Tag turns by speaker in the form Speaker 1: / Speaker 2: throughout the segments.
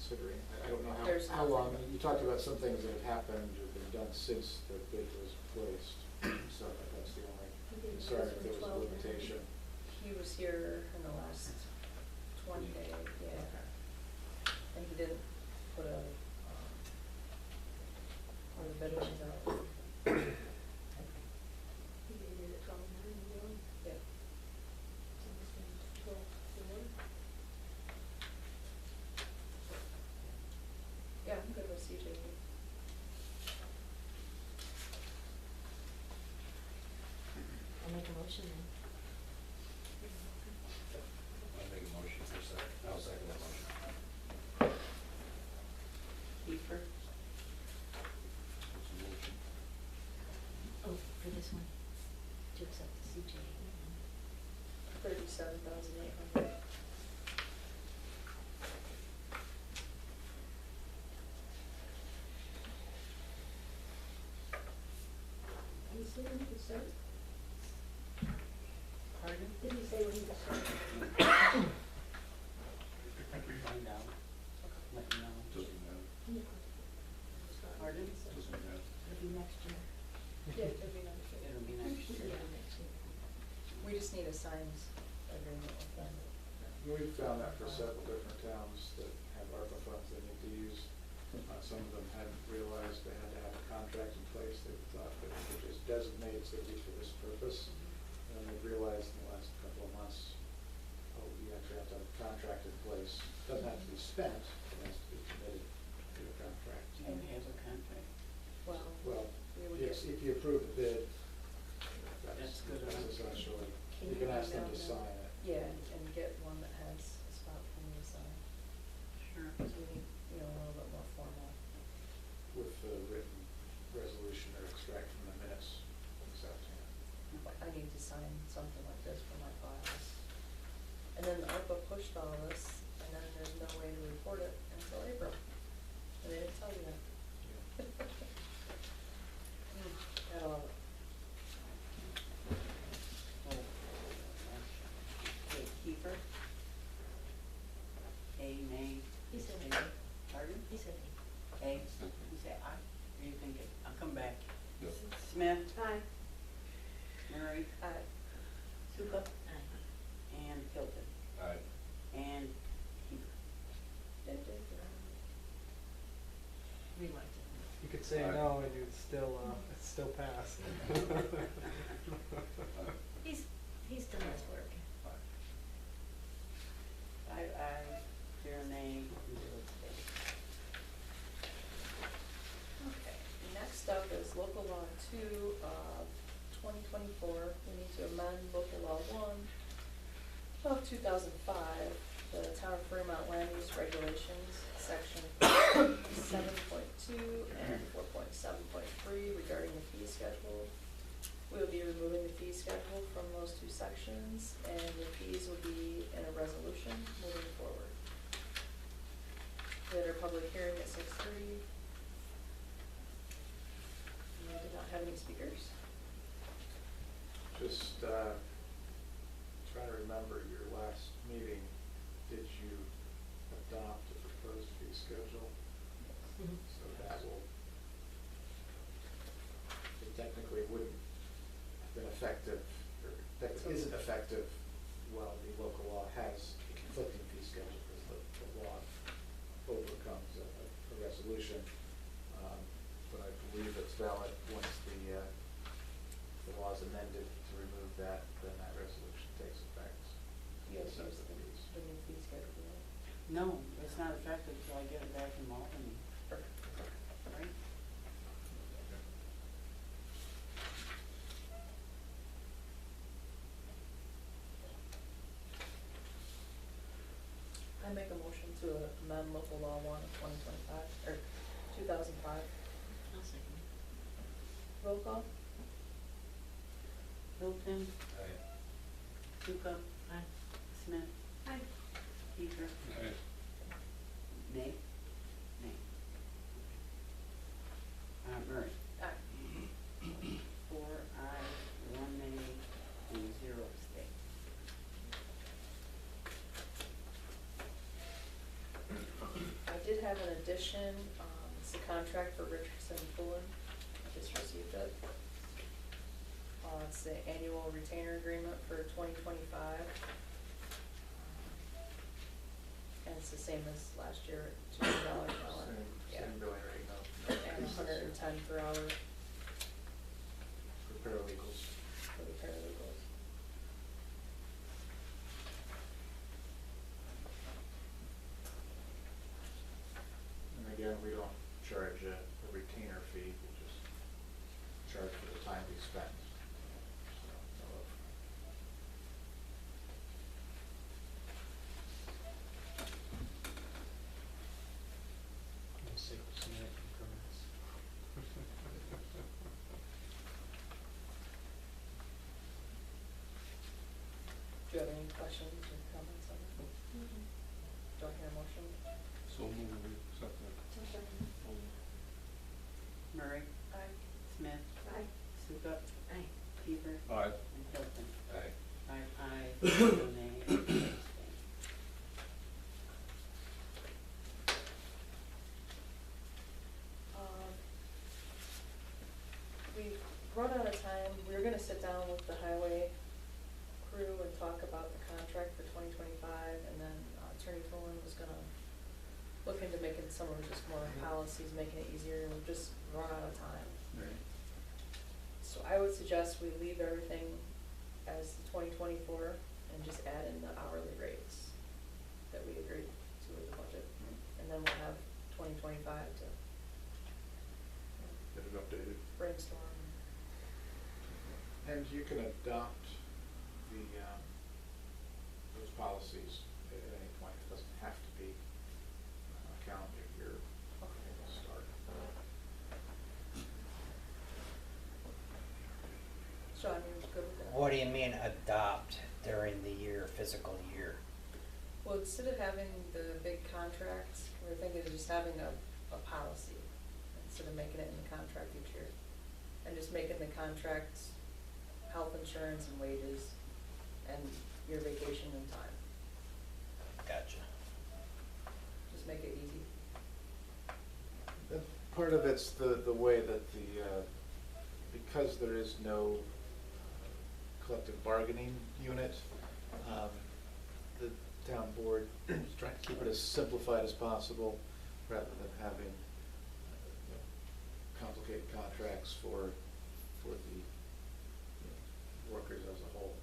Speaker 1: considering, I don't know
Speaker 2: There's
Speaker 1: how long,
Speaker 2: nothing.
Speaker 1: you talked about some things that have happened or been done since the bid was placed, so that's the only concern, if there was a limitation.
Speaker 2: He was here in the last 20 days, yeah. And he didn't put a, the bidders out.
Speaker 3: He did it 12/9 ago.
Speaker 2: Yeah.
Speaker 3: So it's been 12/4.
Speaker 2: Yeah, I'm good with CJ.
Speaker 3: I'll make a motion then.
Speaker 4: I'll make a motion for a second. I'll second that motion.
Speaker 5: Kiefer,
Speaker 4: What's the motion?
Speaker 3: Oh, for this one, to accept the CJ.
Speaker 2: 37,800.
Speaker 3: Did he say when he could start?
Speaker 5: pardon?
Speaker 3: Did he say when he could start?
Speaker 5: I can find out, let you know.
Speaker 4: Doesn't matter.
Speaker 5: Pardon?
Speaker 4: Doesn't matter.
Speaker 3: It'll be next year.
Speaker 2: Yeah, it'll be nice.
Speaker 5: It'll be next year.
Speaker 3: Yeah, next year.
Speaker 2: We just need a signed agreement with them.
Speaker 1: We've found that for several different towns that have ARPA funds they need to use. Some of them hadn't realized they had to have a contract in place. They thought that they could just designate it's going to be for this purpose. And they've realized in the last couple of months, oh, you actually have to have a contract in place. Doesn't have to be spent, it has to be committed to a contract.
Speaker 5: Do you have a contract?
Speaker 2: Well,
Speaker 1: Well,
Speaker 2: we would
Speaker 1: yes,
Speaker 2: get-
Speaker 1: if you approve the bid,
Speaker 5: That's good
Speaker 1: that's
Speaker 5: enough.
Speaker 1: essentially,
Speaker 2: Can
Speaker 1: you
Speaker 2: you
Speaker 1: can ask them
Speaker 2: email
Speaker 1: to
Speaker 2: them?
Speaker 1: sign it.
Speaker 2: Yeah, and get one that has a spot for me to sign.
Speaker 5: Sure.
Speaker 2: So we need, a little bit more formal.
Speaker 1: With the written resolution or extract from the minutes, it's up to you.
Speaker 2: But I need to sign something like this for my files. And then ARPA pushed all this, and then there's no way to report it until April. And they didn't tell you that. Gotta love it.
Speaker 5: Oh. Okay, Kiefer? A, nay?
Speaker 3: He said
Speaker 5: A.
Speaker 3: aye.
Speaker 5: Pardon?
Speaker 3: He said
Speaker 5: A, you say aye, or you think it, I'll come back.
Speaker 4: Yep.
Speaker 5: Smith,
Speaker 3: aye.
Speaker 5: Murray,
Speaker 2: Aye.
Speaker 5: Suka,
Speaker 3: Aye.
Speaker 5: and Hilton,
Speaker 4: Aye.
Speaker 5: and Kiefer.
Speaker 3: Reluctant.
Speaker 6: You could say
Speaker 4: Aye.
Speaker 6: no and you'd still, it's still pass.
Speaker 3: He's done his work.
Speaker 5: Five ayes, 0 nay, and 0 abstain.
Speaker 2: Okay, next up is local law 2 of 2024. We need to amend local law 1 of 2005, the town of Fremont land use regulations, section 7.2 and 4.7.3 regarding the fee schedule. We will be removing the fee schedule from those two sections, and the fees will be in a resolution moving forward. We had our public hearing at 6:30. We did not have any speakers.
Speaker 1: Just trying to remember your last meeting, did you adopt a proposed fee schedule? So that will, it technically wouldn't have been effective, or that isn't effective while the local law has a conflicting fee schedule, because the law overcomes a resolution. But I believe it's valid once the law is amended to remove that, then that resolution takes effect.
Speaker 2: You guys
Speaker 1: Sets
Speaker 2: use
Speaker 1: the fees.
Speaker 2: the new fee schedule, right?
Speaker 5: No, it's not effective until I get it back from Albany,
Speaker 2: Perfect.
Speaker 5: right?
Speaker 2: I make a motion to amend local law 1 of 2025, or 2005.
Speaker 3: I'll second.
Speaker 2: Roll call?
Speaker 5: Hilton,
Speaker 4: Aye.
Speaker 5: Suka,
Speaker 3: Aye.
Speaker 5: Smith,
Speaker 3: Aye.
Speaker 5: Kiefer,
Speaker 4: Aye.
Speaker 5: nay? Nay. Murray?
Speaker 2: Aye.
Speaker 5: 4 ayes, 1 nay, and 0 abstain.
Speaker 2: I did have have an addition, it's the contract for Richardson Pullen, I just received it. It's the annual retainer agreement for 2025. And it's the same as last year, $200 an hour. Yeah.
Speaker 1: Same billing rate, no.
Speaker 2: And
Speaker 1: increases.
Speaker 2: 110 per hour
Speaker 1: For paralegals.
Speaker 2: for the paralegals.
Speaker 1: And again, we don't charge a retainer fee, we just charge for the time we spend. So, no upfront.
Speaker 6: We'll see some increments.
Speaker 2: Do you have any questions or comments on that? Do I hear a motion?
Speaker 4: So move, something.
Speaker 5: Murray,
Speaker 2: Aye.
Speaker 5: Smith.
Speaker 3: Aye.
Speaker 5: Sukup.
Speaker 3: Aye.
Speaker 5: Peter.
Speaker 4: Aye.
Speaker 5: And Hilton.
Speaker 4: Aye.
Speaker 5: 5 ayes, no nay, and 2 abstain.
Speaker 2: We've run out of time. We were gonna sit down with the highway crew and talk about the contract for 2025, and then Attorney Pullen was gonna look into making some of just more policies, making it easier, and we've just run out of time.
Speaker 1: Right.
Speaker 2: So I would suggest we leave everything as the 2024 and just add in the hourly rates that we agreed to with the budget. And then we'll have 2025 to
Speaker 1: Get it updated.
Speaker 2: brainstorm.
Speaker 1: And you can adopt the, those policies at any point. It doesn't have to be a calendar year start.
Speaker 2: So I mean, good with that.
Speaker 7: What do you mean adopt during the year, physical year?
Speaker 2: Well, instead of having the big contracts, we're thinking of just having a policy instead of making it in the contract each year. And just making the contracts health insurance and wages and your vacation and time.
Speaker 7: Gotcha.
Speaker 2: Just make it easy.
Speaker 1: Part of it's the way that because there is no collective bargaining unit, the town board is trying to keep it as simplified as possible rather than having complicated contracts for the workers as a whole.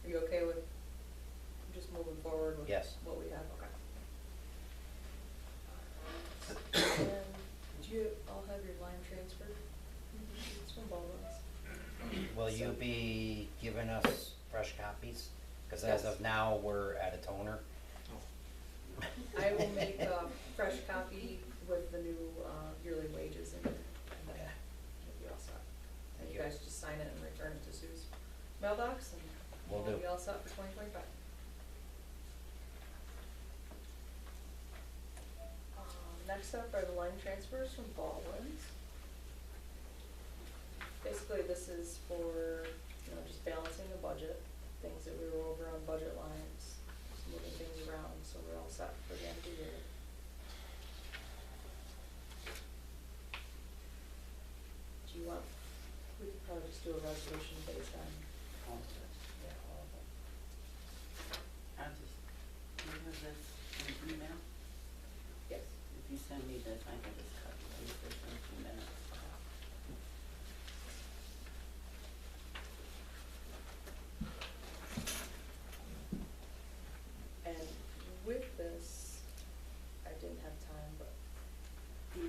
Speaker 2: Are you okay with just moving forward with
Speaker 7: Yes.
Speaker 2: what we have? Okay. And do you all have your line transferred? It's from Baldwin's.
Speaker 7: Will you be giving us fresh copies? Because as of now, we're at a toner.
Speaker 2: I will make a fresh copy with the new yearly wages and then
Speaker 7: Okay.
Speaker 2: we'll be all set. And
Speaker 7: Thank
Speaker 2: you
Speaker 7: you.
Speaker 2: guys just sign it and return it to Sue's mailbox and
Speaker 7: Will
Speaker 2: we'll
Speaker 7: do.
Speaker 2: be all set for 2025. Next up are the line transfers from Baldwin's. Basically, this is for, just balancing the budget, things that we were over on budget lines, just moving things around, so we're all set for the end of the year. Do you want, we could probably just do a resolution based on,
Speaker 5: All of it.
Speaker 2: yeah, all of them.
Speaker 5: I'll just, do you have this in email?
Speaker 2: Yes.
Speaker 5: If you send me this, I can just cut and paste this in 2 minutes.
Speaker 2: And with this, I didn't have time, but the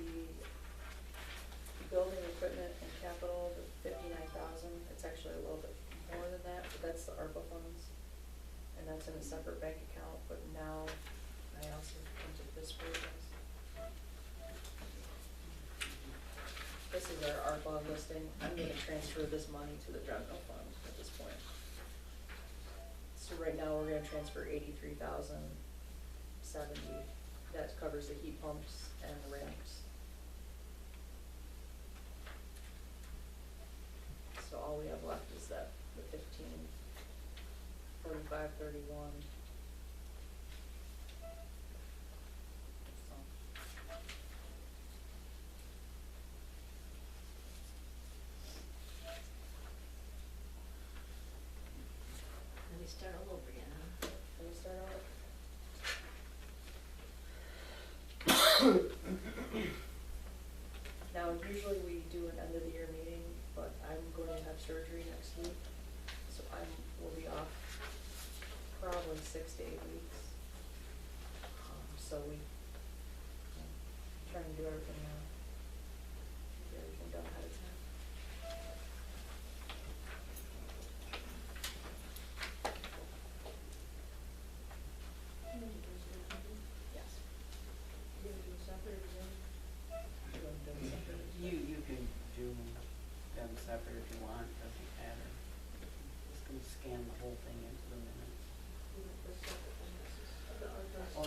Speaker 2: building equipment and capital, the 59,000, it's actually a little bit more than that, but that's the ARPA funds. And that's in a separate bank account, but now I also entered this for this. This is our ARPA listing. I'm gonna transfer this money to the general fund at this point. So right now, we're gonna transfer 83,070. That covers the heat pumps and the ramps. So all we have left is that, the 15, 45, 31,
Speaker 3: start all over again, huh?
Speaker 2: Can we start out? Now, usually we do an end of the year meeting, but I'm going to have surgery next week, so we'll be off probably 6 to 8 weeks. So trying to do everything now. Get everything done ahead of time. Yes. You gonna do separate again? You wanna do separate?
Speaker 5: You can do them separate if you want, doesn't matter. Just gonna scan the whole thing into the minutes.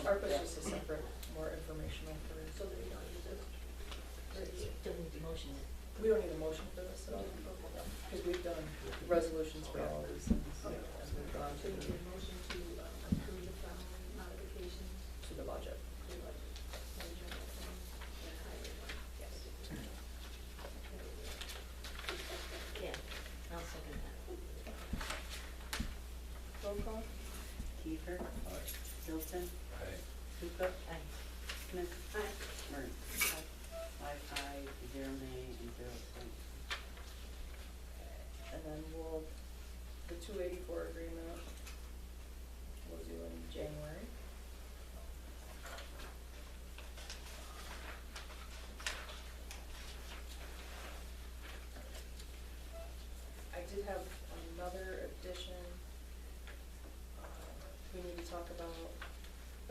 Speaker 2: ARPA's just a separate, more informational for, so that we don't use it.
Speaker 3: Don't need to motion it.
Speaker 2: We don't need a motion for this at all, because we've done resolutions for all of these things.
Speaker 8: Okay.
Speaker 2: As we've gone
Speaker 8: So you need a motion to approve the following modifications
Speaker 2: to the budget.
Speaker 8: to the budget. And general fund and highway fund.
Speaker 2: Yes.
Speaker 3: Yeah, I'll second that.
Speaker 2: Roll call?
Speaker 5: Kiefer.
Speaker 4: Aye.
Speaker 5: Hilton.
Speaker 4: Aye.
Speaker 5: Stuka.
Speaker 3: Aye.
Speaker 5: Smith.
Speaker 8: Aye.
Speaker 5: Murray. Five aye, 0 nay, and 0 abstentions.
Speaker 2: And then the 284 agreement, we'll do in January. I did have another addition. We need to talk about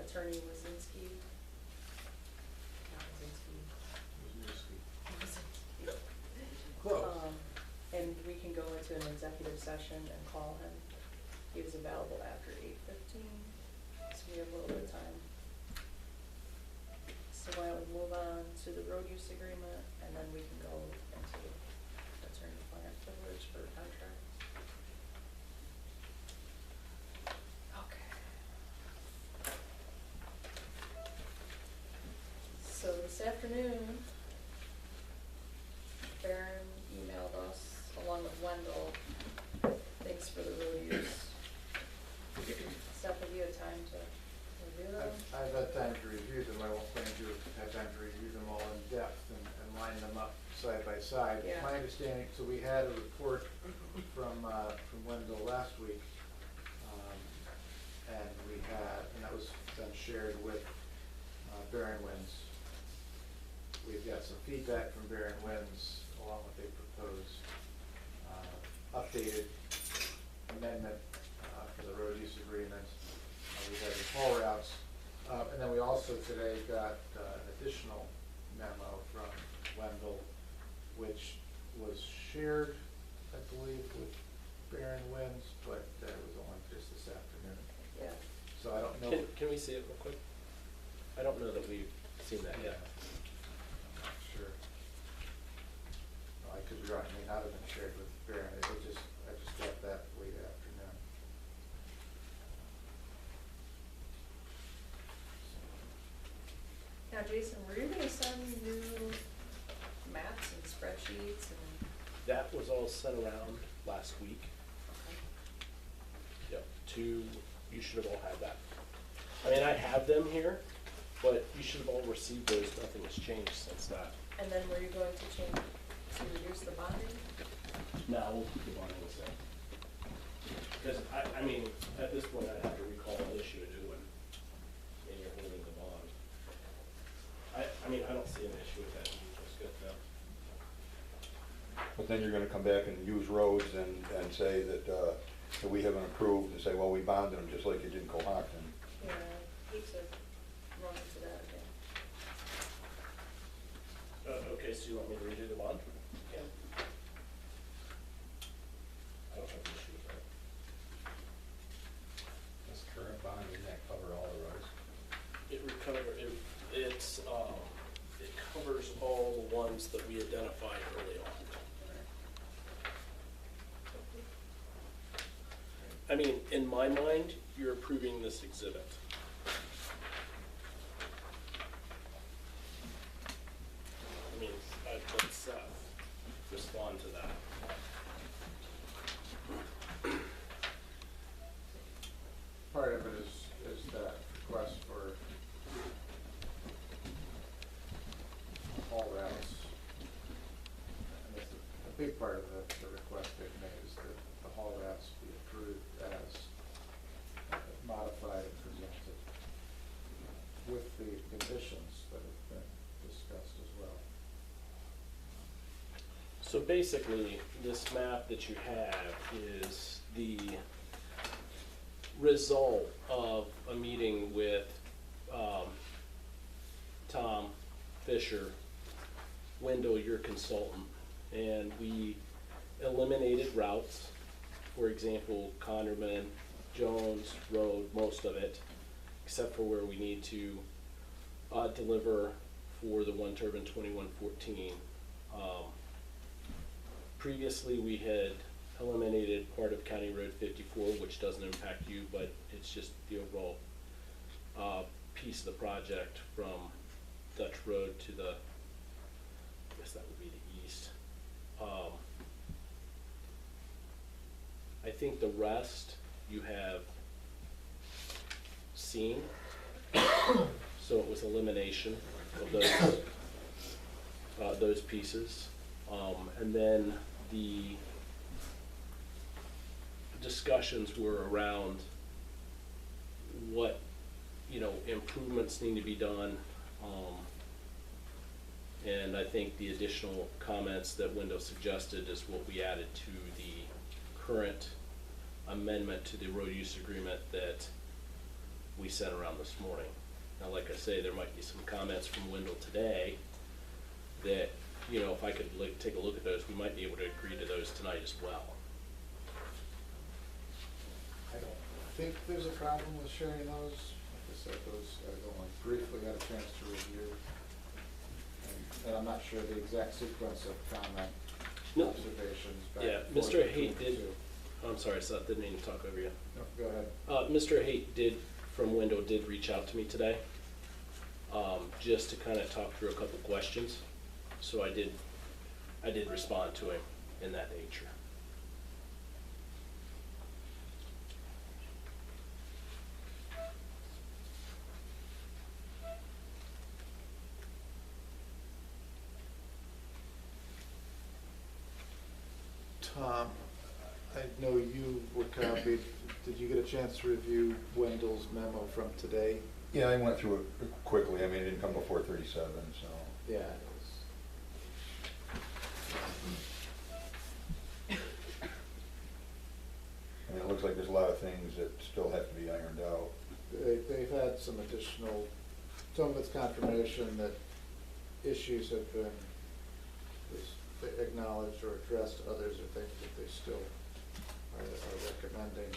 Speaker 2: Attorney Wazinski. Not Wazinski.
Speaker 4: Close.
Speaker 2: And we can go into an executive session and call him. He was available after 8:15, so we have a little bit of time. So why don't we move on to the road use agreement, and then we can go into attorney-client privilege for contract. Okay. So this afternoon, Baron emailed us along with Wendell, thanks for the road use. Seth, have you had time to review them?
Speaker 1: I've had time to review them, I won't claim to have had time to review them all in depth and line them up side by side.
Speaker 2: Yeah.
Speaker 1: My understanding, so we had a report from Wendell last week, and that was then shared with Baron Winds. We've got some feedback from Baron Winds along with a proposed updated amendment for the road use agreement. We had the haul routes, and then we also today got an additional memo from Wendell, which was shared, I believe, with Baron Winds, but it was only just this afternoon.
Speaker 2: Yeah.
Speaker 1: So I don't know.
Speaker 9: Can we see it real quick? I don't know that we've seen that yet.
Speaker 1: I'm not sure. I could be wrong, it may not have been shared with Baron, I just got that late afternoon.
Speaker 2: Now, Jason, were you gonna send new maps and spreadsheets and?
Speaker 9: That was all sent around last week. Yep, you should have all had that. I mean, I have them here, but you should have all received those. Nothing has changed since that.
Speaker 2: And then were you going to reduce the bonding?
Speaker 9: No, we'll keep the bonding the same. Because, I mean, at this point, I'd have to recall and issue a new one, and you're holding the bond. I mean, I don't see an issue with that, it's good enough.
Speaker 10: But then you're gonna come back and use roads and say that we haven't approved, and say, well, we bonded them just like you did in Cohocton.
Speaker 2: Yeah, hate to run into that again.
Speaker 9: Okay, so you want me to redo the bond? Yeah. I don't have an issue with that.
Speaker 4: This current bond, doesn't that cover all the roads?
Speaker 9: It covers all the ones that we identified early on. I mean, in my mind, you're approving this exhibit. I mean, I'd let Seth respond to that.
Speaker 1: part of the request they've made is that the haul routes be approved as modified and presented with the conditions that have been discussed as well.
Speaker 9: So basically, this map that you have is the result of a meeting with Tom Fisher, Wendell, your consultant, and we eliminated routes. For example, Connerman, Jones Road, most of it, except for where we need to deliver for the one turbine 2114. Previously, we had eliminated part of County Road 54, which doesn't impact you, but it's just the overall piece of the project from Dutch Road to the, I guess that would be the east. I think the rest you have seen, so it was elimination of those pieces. And then the discussions were around what, improvements need to be done. And I think the additional comments that Wendell suggested is what we added to the current amendment to the road use agreement that we sent around this morning. Now, like I say, there might be some comments from Wendell today that, if I could take a look at those, we might be able to agree to those tonight as well.
Speaker 1: I don't think there's a problem with sharing those. Like I said, those I've only briefly had a chance to review. And I'm not sure the exact sequence of comment
Speaker 9: No.
Speaker 1: observations. Back
Speaker 9: Yeah,
Speaker 1: and forth
Speaker 9: Mr.
Speaker 1: between
Speaker 9: Haight
Speaker 1: the
Speaker 9: did,
Speaker 1: two.
Speaker 9: I'm sorry, Seth, didn't mean to talk over you.
Speaker 1: No, go ahead.
Speaker 9: Mr. Haight from Wendell did reach out to me today, just to kind of talk through a couple questions. So I did respond to him in that nature.
Speaker 1: Tom, I know you were copied. Did you get a chance to review Wendell's memo from today?
Speaker 10: Yeah, I went through it quickly. I mean, it didn't come before 37, so.
Speaker 1: Yeah, it
Speaker 10: I mean, it looks like there's a lot of things that still have to be ironed out.
Speaker 1: They've had some additional, some of it's confirmation that issues have been acknowledged or addressed, others are things that they still are recommending